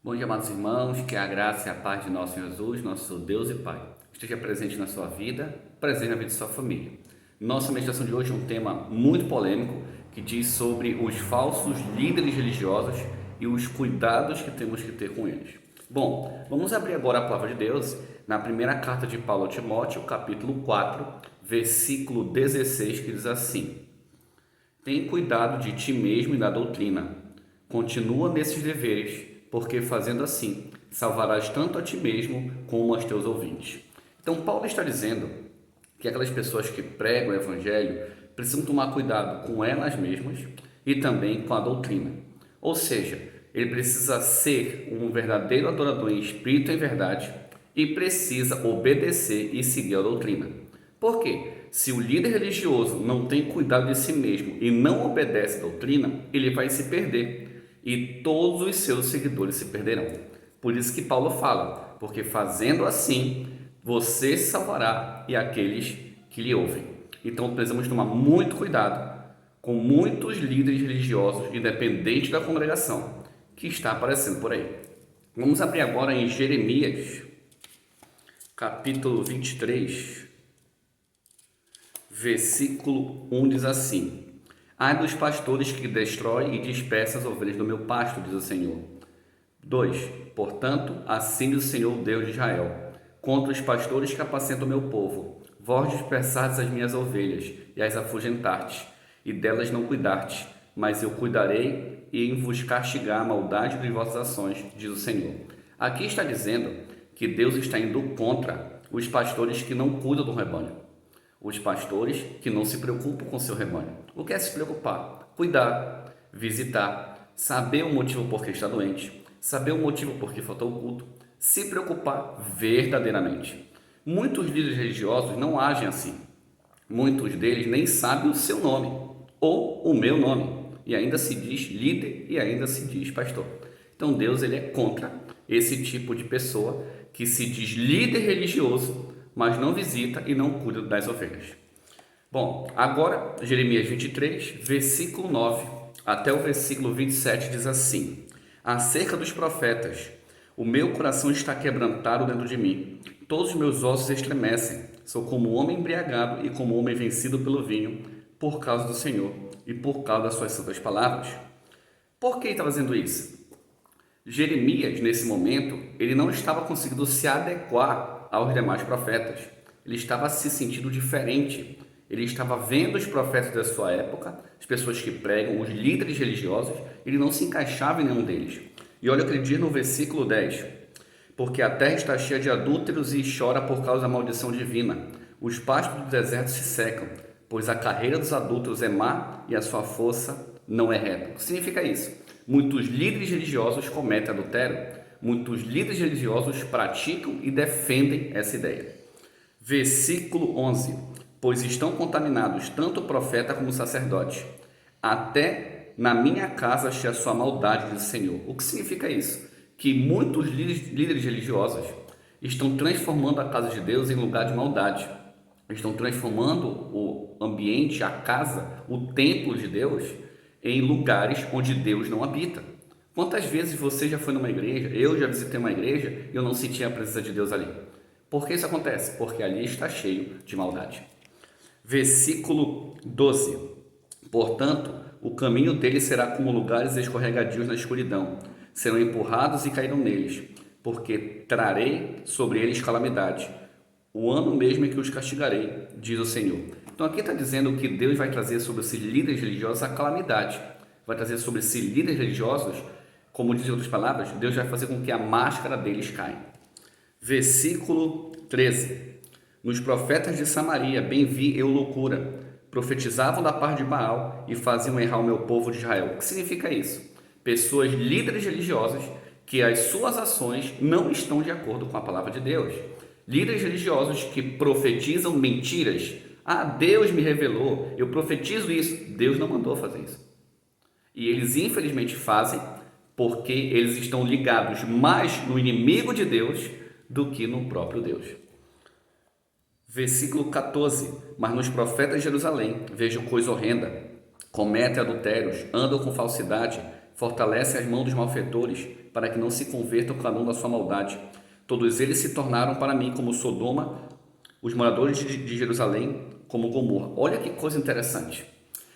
Bom dia, amados irmãos, que a graça e a paz de nosso Senhor Jesus, nosso Deus e Pai, esteja presente na sua vida, presente na vida de sua família. Nossa meditação de hoje é um tema muito polêmico, que diz sobre os falsos líderes religiosos e os cuidados que temos que ter com eles. Bom, vamos abrir agora a palavra de Deus na primeira carta de Paulo a Timóteo, capítulo 4, versículo 16, que diz assim: Tem cuidado de ti mesmo e da doutrina. Continua nesses deveres, porque fazendo assim, salvarás tanto a ti mesmo como aos teus ouvintes. Então, Paulo está dizendo que aquelas pessoas que pregam o evangelho precisam tomar cuidado com elas mesmas e também com a doutrina. Ou seja, ele precisa ser um verdadeiro adorador em espírito e em verdade e precisa obedecer e seguir a doutrina. Por quê? Se o líder religioso não tem cuidado de si mesmo e não obedece a doutrina, ele vai se perder e todos os seus seguidores se perderão. Por isso que Paulo fala, porque fazendo assim, você se salvará e aqueles que lhe ouvem. Então precisamos tomar muito cuidado com muitos líderes religiosos, independente da congregação, que está aparecendo por aí. Vamos abrir agora em Jeremias, capítulo 23, versículo 1 diz assim: Ai dos pastores que destroem e dispersam as ovelhas do meu pasto, diz o Senhor. 2. Portanto, assim diz o Senhor, Deus de Israel, contra os pastores que apacentam o meu povo: vós dispersardes as minhas ovelhas e as afugentardes, e delas não cuidardes, mas eu cuidarei e em vos castigar a maldade de vossas ações, diz o Senhor. Aqui está dizendo que Deus está indo contra os pastores que não cuidam do rebanho. Os pastores que não se preocupam com seu rebanho. O que é se preocupar? Cuidar, visitar, saber o motivo por que está doente, saber o motivo por que faltou o culto, se preocupar verdadeiramente. Muitos líderes religiosos não agem assim. Muitos deles nem sabem o seu nome ou o meu nome e ainda se diz líder e ainda se diz pastor. Então Deus ele é contra esse tipo de pessoa que se diz líder religioso, mas não visita e não cuida das ovelhas. Bom, agora Jeremias 23, versículo 9 até o versículo 27 diz assim: Acerca dos profetas, o meu coração está quebrantado dentro de mim, todos os meus ossos estremecem, sou como homem embriagado e como homem vencido pelo vinho, por causa do Senhor e por causa das suas santas palavras. Por que ele está fazendo isso? Jeremias, nesse momento, ele não estava conseguindo se adequar aos demais profetas. Ele estava se sentindo diferente. Ele estava vendo os profetas da sua época, as pessoas que pregam, os líderes religiosos, ele não se encaixava em nenhum deles. E olha o que ele diz no versículo 10. Porque a terra está cheia de adúlteros e chora por causa da maldição divina. Os pastos do deserto se secam, pois a carreira dos adúlteros é má e a sua força não é reta. O que significa isso? Muitos líderes religiosos cometem adultério. Muitos líderes religiosos praticam e defendem essa ideia. Versículo 11. Pois estão contaminados tanto o profeta como o sacerdote. Até na minha casa achei a sua maldade, diz o Senhor. O que significa isso? Que muitos líderes religiosos estão transformando a casa de Deus em lugar de maldade. Estão transformando o ambiente, a casa, o templo de Deus em lugares onde Deus não habita. Quantas vezes você já foi numa igreja, eu já visitei uma igreja e eu não senti a presença de Deus ali? Por que isso acontece? Porque ali está cheio de maldade. Versículo 12. Portanto, o caminho deles será como lugares escorregadios na escuridão. Serão empurrados e cairão neles, porque trarei sobre eles calamidade. O ano mesmo em que os castigarei, diz o Senhor. Então aqui está dizendo que Deus vai trazer sobre esses líderes religiosos a calamidade. Vai trazer sobre esses líderes religiosos, como dizem outras palavras, Deus vai fazer com que a máscara deles caia. Versículo 13. Nos profetas de Samaria bem vi eu loucura. Profetizavam da parte de Baal e faziam errar o meu povo de Israel. O que significa isso? Pessoas líderes religiosos que as suas ações não estão de acordo com a palavra de Deus. Líderes religiosos que profetizam mentiras. Ah, Deus me revelou, eu profetizo isso. Deus não mandou fazer isso. E eles infelizmente fazem porque eles estão ligados mais no inimigo de Deus do que no próprio Deus. Versículo 14. Mas nos profetas de Jerusalém vejo coisa horrenda. Cometem adultérios, andam com falsidade, fortalece as mãos dos malfeitores, para que não se convertam cada um da sua maldade. Todos eles se tornaram para mim como Sodoma, os moradores de Jerusalém como Gomorra. Olha que coisa interessante.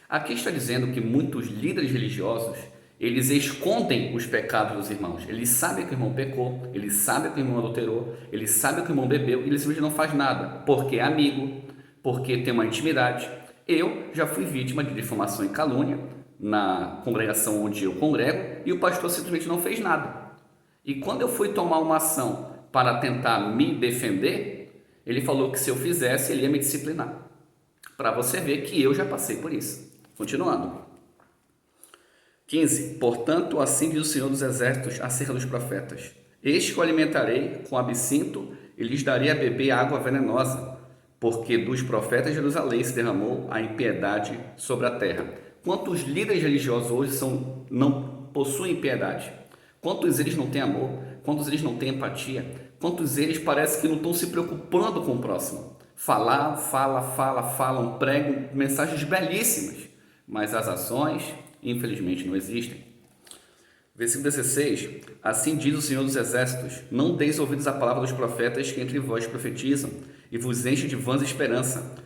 Aqui está dizendo que muitos líderes religiosos, eles escondem os pecados dos irmãos. Eles sabem que o irmão pecou, eles sabem que o irmão adulterou, eles sabem que o irmão bebeu, e eles simplesmente não fazem nada, porque é amigo, porque tem uma intimidade. Eu já fui vítima de difamação e calúnia na congregação onde eu congrego, e o pastor simplesmente não fez nada. E quando eu fui tomar uma ação para tentar me defender, ele falou que se eu fizesse, ele ia me disciplinar. Para você ver que eu já passei por isso. Continuando. 15. Portanto, assim diz o Senhor dos Exércitos acerca dos profetas: Este que eu alimentarei com absinto e lhes darei a beber água venenosa, porque dos profetas de Jerusalém se derramou a impiedade sobre a terra. Quantos líderes religiosos hoje não possuem piedade? Quantos eles não têm amor? Quantos eles não têm empatia? Quantos eles parece que não estão se preocupando com o próximo? Falam, pregam mensagens belíssimas, mas as ações, infelizmente, não existem. Versículo 16. Assim diz o Senhor dos Exércitos: Não deis ouvidos à palavra dos profetas que entre vós profetizam, e vos enchem de vãs esperança.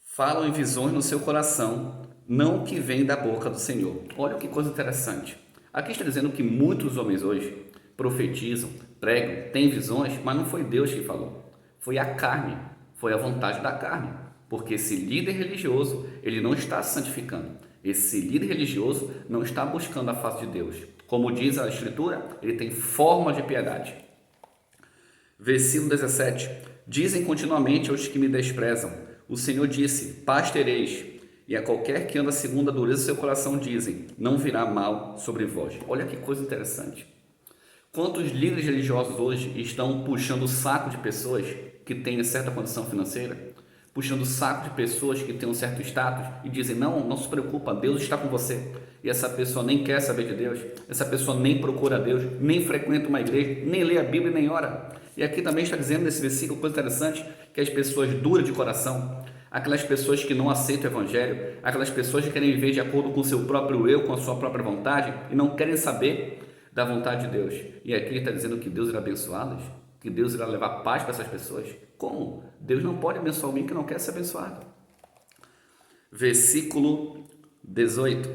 Falam em visões no seu coração, não que vem da boca do Senhor. Olha que coisa interessante. Aqui está dizendo que muitos homens hoje profetizam, pregam, têm visões, mas não foi Deus que falou. Foi a carne, foi a vontade da carne. Porque esse líder religioso, ele não está santificando. Esse líder religioso não está buscando a face de Deus. Como diz a Escritura, ele tem forma de piedade. Versículo 17. Dizem continuamente aos que me desprezam: O Senhor disse, paz tereis. E a qualquer que anda segundo a dureza do seu coração dizem: Não virá mal sobre vós. Olha que coisa interessante. Quantos líderes religiosos hoje estão puxando o saco de pessoas que têm certa condição financeira, puxando o saco de pessoas que têm um certo status e dizem: não se preocupa, Deus está com você. E essa pessoa nem quer saber de Deus, essa pessoa nem procura Deus, nem frequenta uma igreja, nem lê a Bíblia, nem ora. E aqui também está dizendo nesse versículo, coisa interessante, que as pessoas duras de coração, aquelas pessoas que não aceitam o Evangelho, aquelas pessoas que querem viver de acordo com o seu próprio eu, com a sua própria vontade, e não querem saber da vontade de Deus. E aqui ele está dizendo que Deus irá abençoá-los, que Deus irá levar paz para essas pessoas. Como? Deus não pode abençoar alguém que não quer ser abençoado. Versículo 18.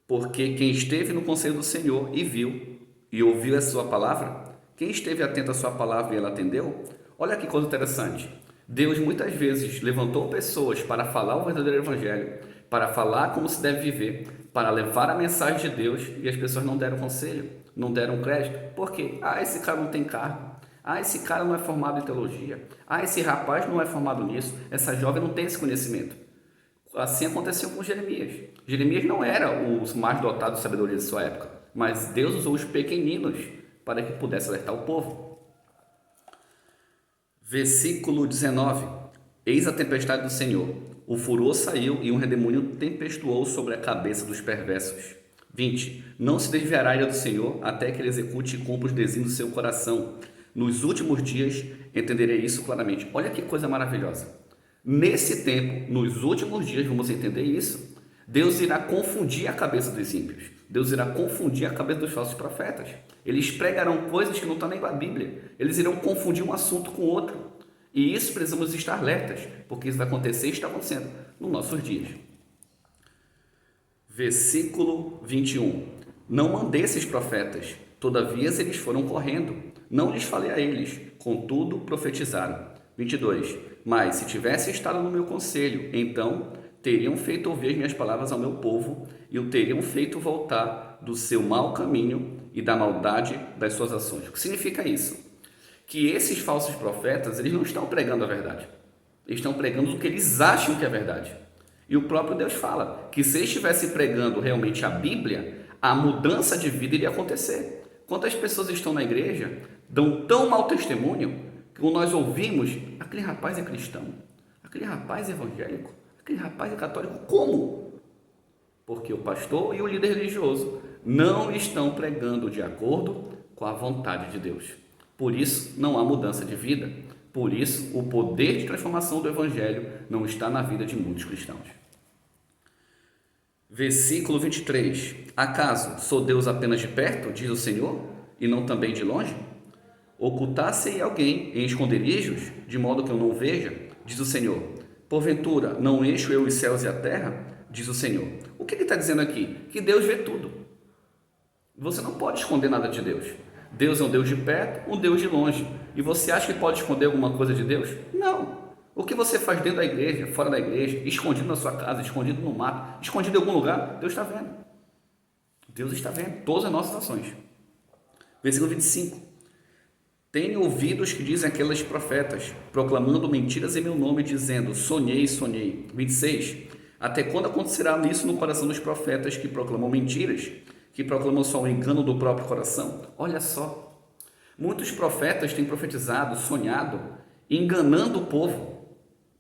Porque quem esteve no conselho do Senhor e viu, e ouviu a sua palavra, quem esteve atento à sua palavra e ela atendeu, olha que coisa interessante. Deus muitas vezes levantou pessoas para falar o verdadeiro evangelho, para falar como se deve viver, para levar a mensagem de Deus, e as pessoas não deram conselho, não deram crédito. Por quê? Esse cara não tem cargo. Esse cara não é formado em teologia. Esse rapaz não é formado nisso. Essa jovem não tem esse conhecimento. Assim aconteceu com Jeremias. Jeremias não era o mais dotado de sabedoria de sua época, mas Deus usou os pequeninos para que pudesse alertar o povo. Versículo 19. Eis a tempestade do Senhor. O furor saiu e um redemoinho tempestuou sobre a cabeça dos perversos. 20. Não se desviará a ira do Senhor até que ele execute e cumpra os desígnios do seu coração. Nos últimos dias entenderei isso claramente. Olha que coisa maravilhosa. Nesse tempo, nos últimos dias, vamos entender isso. Deus irá confundir a cabeça dos ímpios. Deus irá confundir a cabeça dos falsos profetas. Eles pregarão coisas que não estão nem na Bíblia. Eles irão confundir um assunto com outro. E isso precisamos estar alertas, porque isso vai acontecer e está acontecendo nos nossos dias. Versículo 21. Não mandei esses profetas, todavia eles foram correndo. Não lhes falei a eles, contudo profetizaram. 22. Mas se tivesse estado no meu conselho, então teriam feito ouvir as minhas palavras ao meu povo e o teriam feito voltar do seu mau caminho e da maldade das suas ações. O que significa isso? Que esses falsos profetas, eles não estão pregando a verdade. Eles estão pregando o que eles acham que é verdade. E o próprio Deus fala que se eles estivessem pregando realmente a Bíblia, a mudança de vida iria acontecer. Quantas pessoas estão na igreja, dão tão mau testemunho, que quando nós ouvimos, aquele rapaz é cristão, aquele rapaz é evangélico, aquele rapaz é católico. Como? Porque o pastor e o líder religioso não estão pregando de acordo com a vontade de Deus. Por isso, não há mudança de vida. Por isso, o poder de transformação do evangelho não está na vida de muitos cristãos. Versículo 23. Acaso sou Deus apenas de perto, diz o Senhor, e não também de longe? Ocultar-se alguém em esconderijos, de modo que eu não veja, diz o Senhor. Porventura, não encho eu os céus e a terra, diz o Senhor. O que ele está dizendo aqui? Que Deus vê tudo. Você não pode esconder nada de Deus. Deus é um Deus de perto, um Deus de longe. E você acha que pode esconder alguma coisa de Deus? Não. O que você faz dentro da igreja, fora da igreja, escondido na sua casa, escondido no mato, escondido em algum lugar, Deus está vendo. Deus está vendo todas as nossas ações. Versículo 25. Tenho ouvido os que dizem aqueles profetas, proclamando mentiras em meu nome, dizendo, sonhei, sonhei. 26. Até quando acontecerá isso no coração dos profetas que proclamam mentiras, que proclamam só o engano do próprio coração? Olha só, muitos profetas têm profetizado, sonhado, enganando o povo.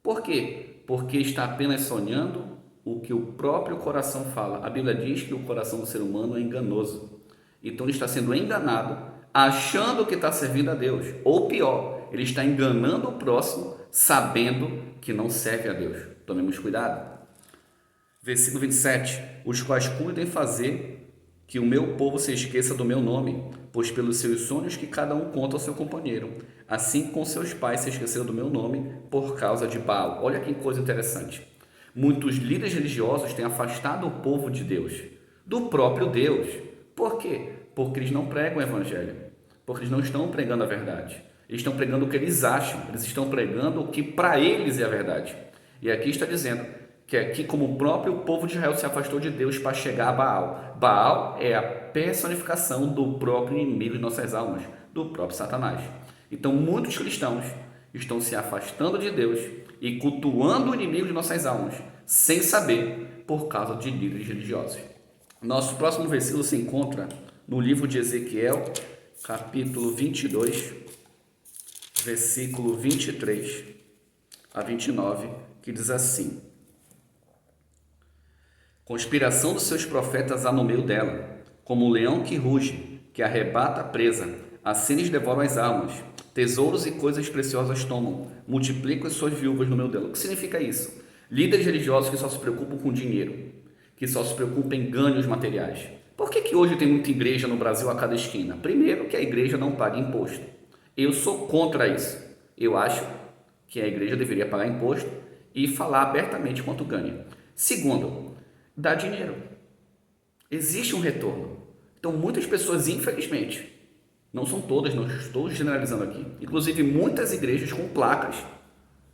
Por quê? Porque está apenas sonhando o que o próprio coração fala. A Bíblia diz que o coração do ser humano é enganoso. Então ele está sendo enganado, achando que está servindo a Deus. Ou pior, ele está enganando o próximo, sabendo que não serve a Deus. Tomemos cuidado. Versículo 27. Os quais cuidam em fazer que o meu povo se esqueça do meu nome, pois pelos seus sonhos que cada um conta ao seu companheiro, assim com seus pais se esqueceram do meu nome por causa de Baal. Olha que coisa interessante. Muitos líderes religiosos têm afastado o povo de Deus, do próprio Deus. Por quê? Porque eles não pregam o evangelho, porque eles não estão pregando a verdade. Eles estão pregando o que eles acham, eles estão pregando o que para eles é a verdade. E aqui está dizendo que aqui como o próprio povo de Israel se afastou de Deus para chegar a Baal. Baal é a personificação do próprio inimigo de nossas almas, do próprio Satanás. Então muitos cristãos estão se afastando de Deus e cultuando o inimigo de nossas almas, sem saber, por causa de líderes religiosos. Nosso próximo versículo se encontra no livro de Ezequiel, capítulo 22, versículo 23 a 29, que diz assim: conspiração dos seus profetas há no meio dela, como um leão que ruge, que arrebata a presa, assim eles devoram as almas, tesouros e coisas preciosas tomam, multiplicam as suas viúvas no meio dela. O que significa isso? Líderes religiosos que só se preocupam com dinheiro, que só se preocupam em ganhos materiais. Por que hoje tem muita igreja no Brasil a cada esquina? Primeiro, que a igreja não paga imposto. Eu sou contra isso. Eu acho que a igreja deveria pagar imposto e falar abertamente quanto ganha. Segundo, dá dinheiro. Existe um retorno. Então, muitas pessoas, infelizmente, não são todas, não estou generalizando aqui, inclusive muitas igrejas com placas,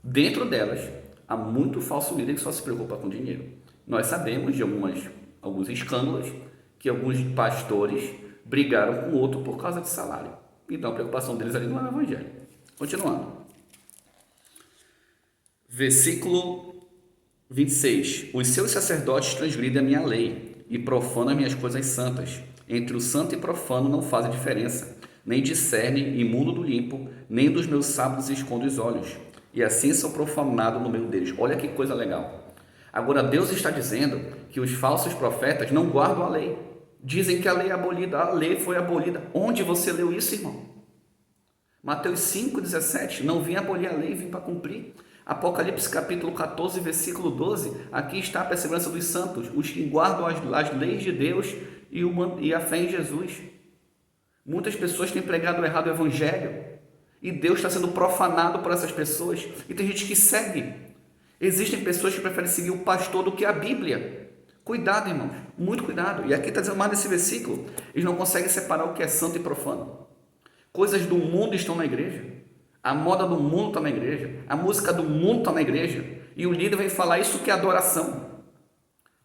dentro delas, há muito falso líder que só se preocupa com dinheiro. Nós sabemos de alguns escândalos que alguns pastores brigaram com outro por causa de salário. Então, a preocupação deles ali não é o evangelho. Continuando. Versículo 26. Os seus sacerdotes transgridem a minha lei e profanam as minhas coisas santas. Entre o santo e profano não fazem diferença, nem discernem imundo do limpo, nem dos meus sábados escondo os olhos. E assim sou profanado no meio deles. Olha que coisa legal. Agora Deus está dizendo que os falsos profetas não guardam a lei. Dizem que a lei é abolida. A lei foi abolida. Onde você leu isso, irmão? Mateus 5,17. Não vim abolir a lei, vim para cumprir. Apocalipse capítulo 14, versículo 12, aqui está a perseverança dos santos, os que guardam as leis de Deus e a fé em Jesus. Muitas pessoas têm pregado errado o evangelho e Deus está sendo profanado por essas pessoas e tem gente que segue. Existem pessoas que preferem seguir o pastor do que a Bíblia. Cuidado, irmãos, muito cuidado. E aqui está dizendo mais nesse versículo, eles não conseguem separar o que é santo e profano. Coisas do mundo estão na igreja. A moda do mundo está na igreja, a música do mundo está na igreja, e o líder vem falar isso que é adoração.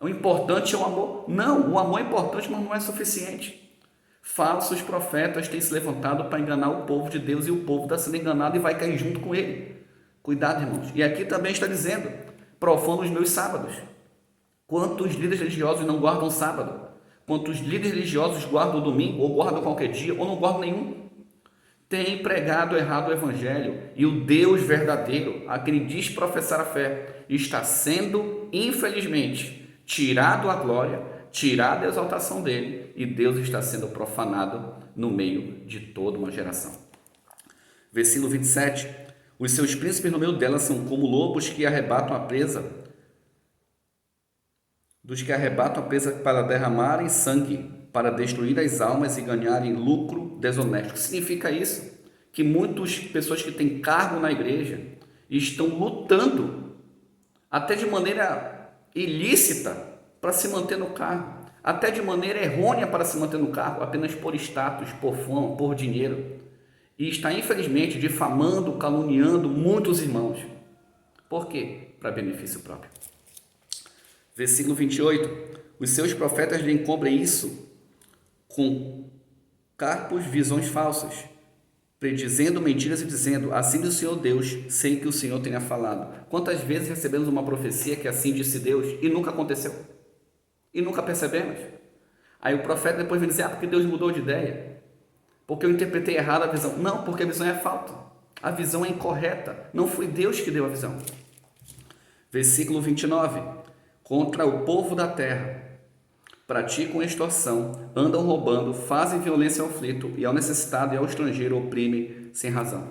O importante é o amor. Não, o amor é importante, mas não é suficiente. Falsos profetas têm se levantado para enganar o povo de Deus, e o povo está sendo enganado e vai cair junto com ele. Cuidado, irmãos. E aqui também está dizendo, profano os meus sábados. Quantos líderes religiosos não guardam sábado? Quantos líderes religiosos guardam o domingo, ou guardam qualquer dia, ou não guardam nenhum? Tem pregado errado o evangelho, e o Deus verdadeiro, a quem diz professar a fé, está sendo, infelizmente, tirado a glória, tirada a exaltação dele, e Deus está sendo profanado no meio de toda uma geração. Versículo 27. Os seus príncipes no meio dela são como lobos que arrebatam a presa. dos que arrebatam a presa para derramarem sangue, para destruir as almas e ganharem lucro desonesto. O que significa isso? Que muitas pessoas que têm cargo na igreja estão lutando, até de maneira ilícita, para se manter no cargo, até de maneira errônea para se manter no cargo, apenas por status, por fama, por dinheiro. E está, infelizmente, difamando, caluniando muitos irmãos. Por quê? Para benefício próprio. Versículo 28. Os seus profetas lhe encobrem isso com carpos, visões falsas, predizendo mentiras e dizendo, assim diz o Senhor Deus, sem que o Senhor tenha falado. Quantas vezes recebemos uma profecia que assim disse Deus e nunca aconteceu? E nunca percebemos? Aí o profeta depois vem dizer, porque Deus mudou de ideia. Porque eu interpretei errado a visão. Não, porque a visão é falta. A visão é incorreta. Não foi Deus que deu a visão. Versículo 29. Contra o povo da terra. Praticam extorsão, andam roubando, fazem violência ao aflito e ao necessitado e ao estrangeiro oprimem sem razão.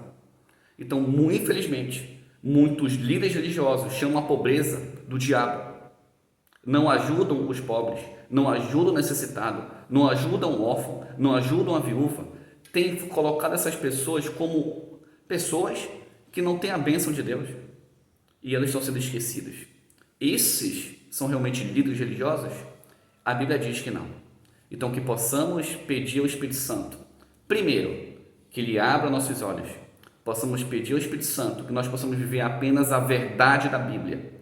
Então, infelizmente, muitos líderes religiosos chamam a pobreza do diabo. Não ajudam os pobres, não ajudam o necessitado, não ajudam o órfão, não ajudam a viúva. Tem colocado essas pessoas como pessoas que não têm a bênção de Deus. E elas estão sendo esquecidas. Esses são realmente líderes religiosos? A Bíblia diz que não. Então, que possamos pedir ao Espírito Santo, primeiro, que Ele abra nossos olhos. Possamos pedir ao Espírito Santo que nós possamos viver apenas a verdade da Bíblia.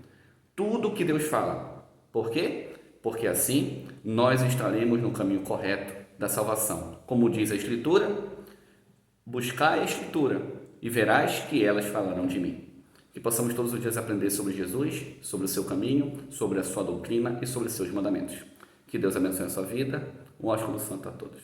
Tudo o que Deus fala. Por quê? Porque assim nós estaremos no caminho correto da salvação. Como diz a Escritura, buscai a Escritura e verás que elas falarão de mim. Que possamos todos os dias aprender sobre Jesus, sobre o seu caminho, sobre a sua doutrina e sobre os seus mandamentos. Que Deus abençoe a sua vida. Um ósculo santo a todos.